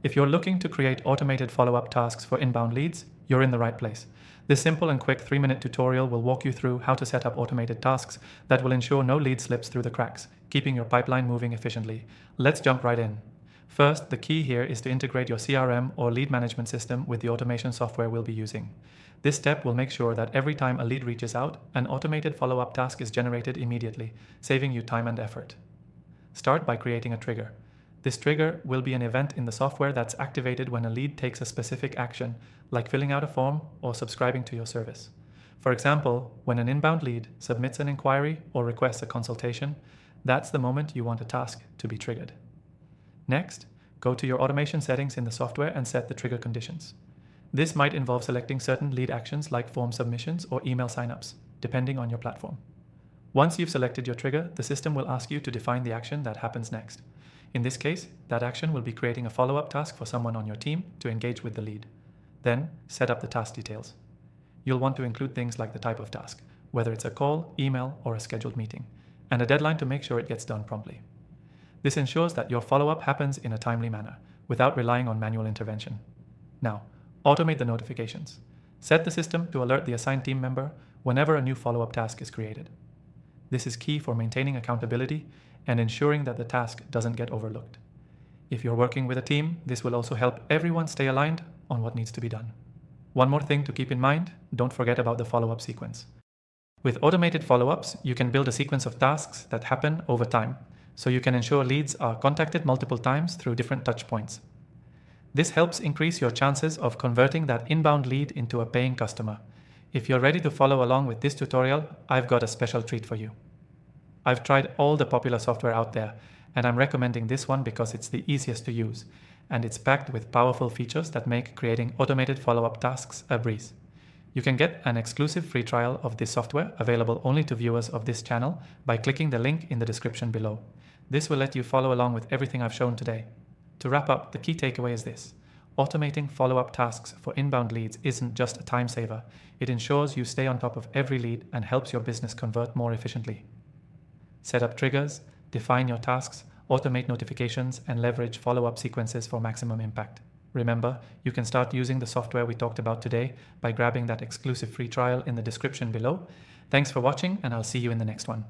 If you're looking to create automated follow-up tasks for inbound leads, you're in the right place. This simple and quick 3-minute tutorial will walk you through how to set up automated tasks that will ensure no lead slips through the cracks, keeping your pipeline moving efficiently. Let's jump right in. First, the key here is to integrate your CRM or lead management system with the automation software we'll be using. This step will make sure that every time a lead reaches out, an automated follow-up task is generated immediately, saving you time and effort. Start by creating a trigger. This trigger will be an event in the software that's activated when a lead takes a specific action, like filling out a form or subscribing to your service. For example, when an inbound lead submits an inquiry or requests a consultation, that's the moment you want a task to be triggered. Next, go to your automation settings in the software and set the trigger conditions. This might involve selecting certain lead actions like form submissions or email signups, depending on your platform. Once you've selected your trigger, the system will ask you to define the action that happens next. In this case, that action will be creating a follow-up task for someone on your team to engage with the lead. Then, set up the task details. You'll want to include things like the type of task, whether it's a call, email, or a scheduled meeting, and a deadline to make sure it gets done promptly. This ensures that your follow-up happens in a timely manner, without relying on manual intervention. Now, automate the notifications. Set the system to alert the assigned team member whenever a new follow-up task is created. This is key for maintaining accountability and ensuring that the task doesn't get overlooked. If you're working with a team, this will also help everyone stay aligned on what needs to be done. One more thing to keep in mind, don't forget about the follow-up sequence. With automated follow-ups, you can build a sequence of tasks that happen over time, so you can ensure leads are contacted multiple times through different touch points. This helps increase your chances of converting that inbound lead into a paying customer. If you're ready to follow along with this tutorial, I've got a special treat for you. I've tried all the popular software out there, and I'm recommending this one because it's the easiest to use, and it's packed with powerful features that make creating automated follow-up tasks a breeze. You can get an exclusive free trial of this software available only to viewers of this channel by clicking the link in the description below. This will let you follow along with everything I've shown today. To wrap up, the key takeaway is this. Automating follow-up tasks for inbound leads isn't just a time saver. It ensures you stay on top of every lead and helps your business convert more efficiently. Set up triggers, define your tasks, automate notifications, and leverage follow-up sequences for maximum impact. Remember, you can start using the software we talked about today by grabbing that exclusive free trial in the description below. Thanks for watching, and I'll see you in the next one.